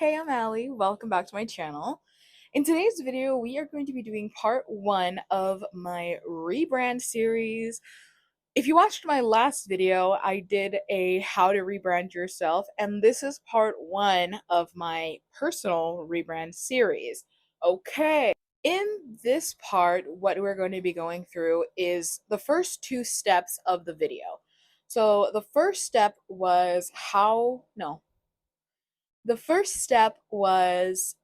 Hey, I'm Alee. Welcome back to my channel. In today's video, we are going to be doing part one of my rebrand series. If you watched my last video, I did a how to rebrand yourself, and this is part one of my personal rebrand series. Okay, in this part, what we're going to be going through is the first two steps of the video. So the first step was the first step was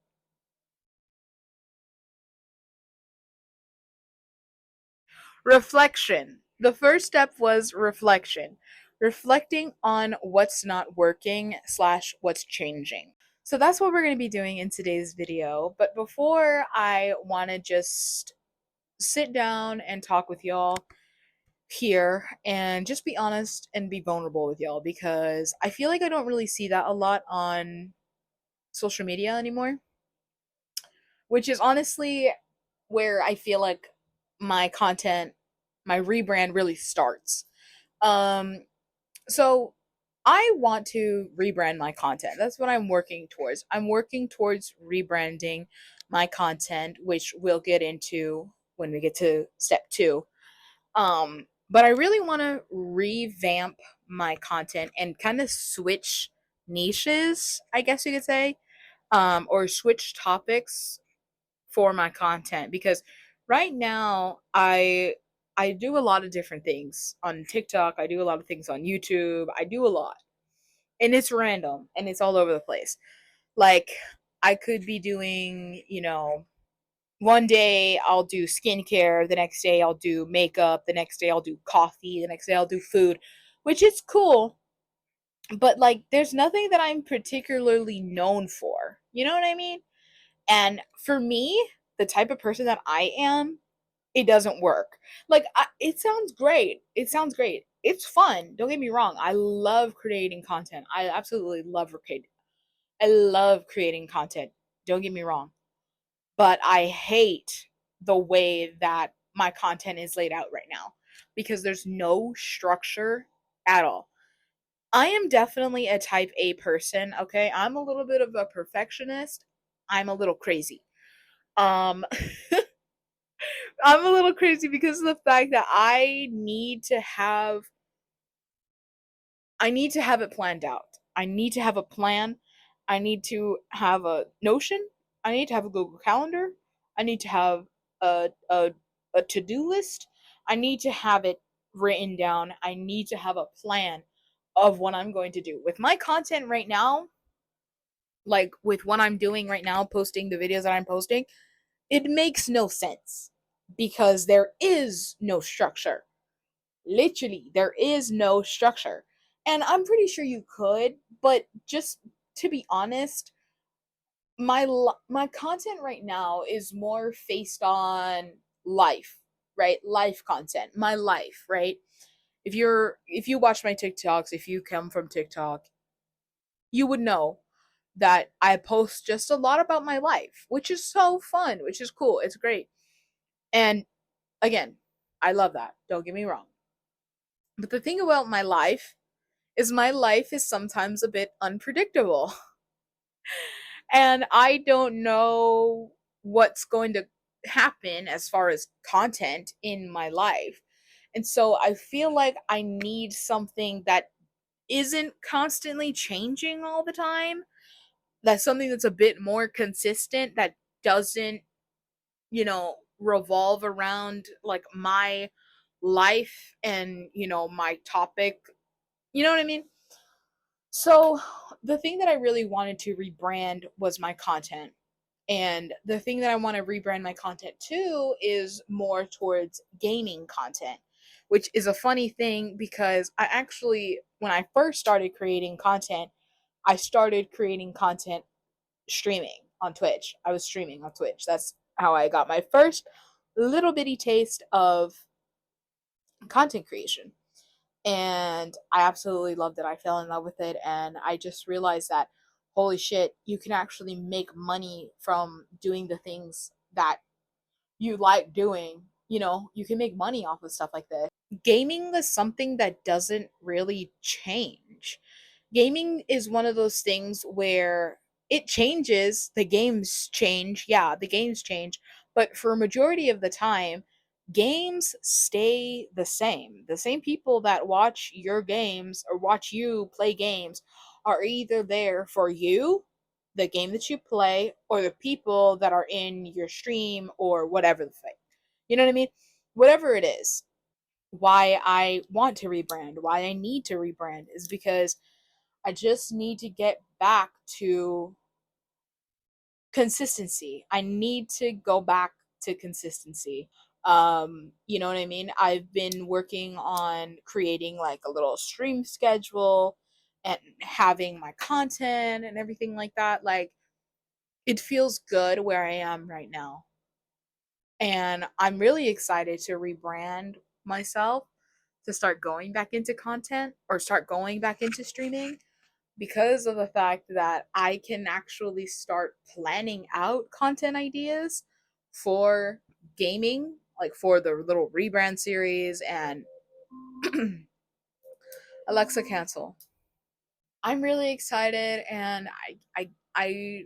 reflection. The first step was reflection, reflecting on what's not working slash what's changing. So that's what we're going to be doing in today's video. But before, I want to just sit down and talk with y'all here and just be honest and be vulnerable with y'all, because I feel like I don't really see that a lot on social media anymore, which is honestly where I feel like my content, my rebrand really starts. Um, so I want to rebrand my content. That's what I'm working towards. I'm working towards rebranding my content, which we'll get into when we get to step two. But I really want to revamp my content and kind of switch niches, I guess you could say, or switch topics for my content, because right now I do a lot of different things on TikTok, I do a lot of things on YouTube, I do a lot. And it's random and it's all over the place. Like I could be doing, one day I'll do skincare, the next day I'll do makeup, the next day I'll do coffee, the next day I'll do food, which is cool, but like there's nothing that I'm particularly known for. You know what I mean? And for me, the type of person that I am, it doesn't work. Like, it sounds great. It sounds great. It's fun. Don't get me wrong. I love creating content. I absolutely love creating. I love creating content. Don't get me wrong. But I hate the way that my content is laid out right now, because there's no structure at all. I am definitely a type A person, okay? I'm a little bit of a perfectionist. I'm a little crazy. Um I'm a little crazy because of the fact that I need to have it planned out. I need to have a plan. I need to have a Notion. I need to have a Google Calendar. I need to have a to-do list. I need to have it written down. I need to have a plan of what I'm going to do. With my content right now, like with what I'm doing right now, posting the videos that I'm posting, it makes no sense because there is no structure. Literally, there is no structure. And I'm pretty sure you could, but just to be honest, my content right now is more based on life, right? Life content, my life, right? If you watch my TikToks, if you come from TikTok, you would know that I post just a lot about my life, which is so fun, which is cool. It's great. And again, I love that. Don't get me wrong. But the thing about my life is sometimes a bit unpredictable. And I don't know what's going to happen as far as content in my life. And so I feel like I need something that isn't constantly changing all the time. That's something that's a bit more consistent, that doesn't, revolve around like my life and, my topic. You know what I mean? So, the thing that I really wanted to rebrand was my content. And the thing that I want to rebrand my content to is more towards gaming content, which is a funny thing because I actually, when I first started creating content, I started creating content streaming on Twitch. I was streaming on Twitch. That's how I got my first little bitty taste of content creation. And I absolutely loved it. I fell in love with it, and I just realized that holy shit, you can actually make money from doing the things that you like doing. You can make money off of stuff like this. Gaming is something that doesn't really change. Gaming is one of those things where it changes, the games change. Yeah, the games change, but for a majority of the time, games stay the same. The same people that watch your games or watch you play games are either there for you, the game that you play, or the people that are in your stream or whatever the thing. You know what I mean? Whatever it is. Why I want to rebrand, why I need to rebrand is because I just need to get back to consistency. I need to go back to consistency. You know what I mean? I've been working on creating like a little stream schedule and having my content and everything like that. Like, it feels good where I am right now. And I'm really excited to rebrand myself, to start going back into content or start going back into streaming, because of the fact that I can actually start planning out content ideas for gaming, like for the little rebrand series and Alexa cancel. I'm really excited, and I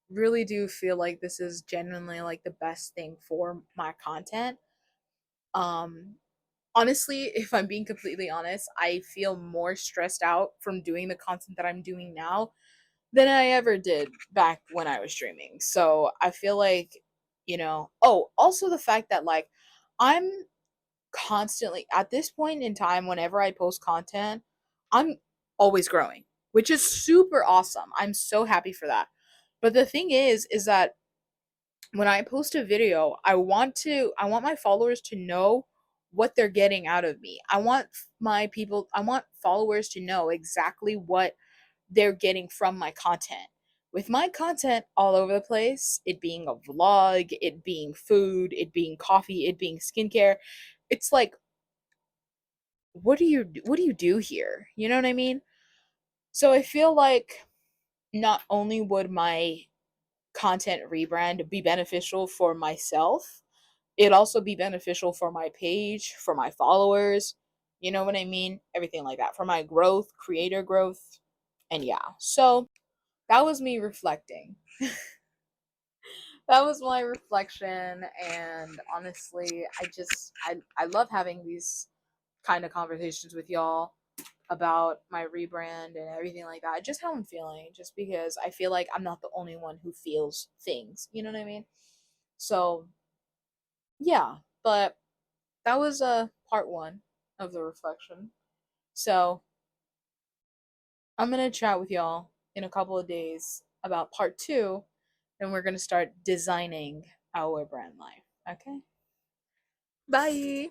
really do feel like this is genuinely like the best thing for my content. Um Honestly, if I'm being completely honest, I feel more stressed out from doing the content that I'm doing now than I ever did back when I was streaming. So I feel like, oh, also the fact that like I'm constantly at this point in time, whenever I post content, I'm always growing, which is super awesome. I'm so happy for that. But the thing is that when I post a video, I want my followers to know what they're getting out of me. I want followers to know exactly what they're getting from my content. With my content all over the place, it being a vlog, it being food, it being coffee, it being skincare, it's like, what do you do here? You know what I mean? So I feel like not only would my content rebrand be beneficial for myself, it'd also be beneficial for my page, for my followers, you know what I mean? Everything like that. For my growth, creator growth. And yeah. So that was me reflecting. That was my reflection, and honestly, I love having these kind of conversations with y'all about my rebrand and everything like that. Just how I'm feeling, just because I feel like I'm not the only one who feels things. You know what I mean? So, yeah, but that was part 1 of the reflection. So, I'm going to chat with y'all in a couple of days about part 2, and we're going to start designing our brand life. Okay? Bye.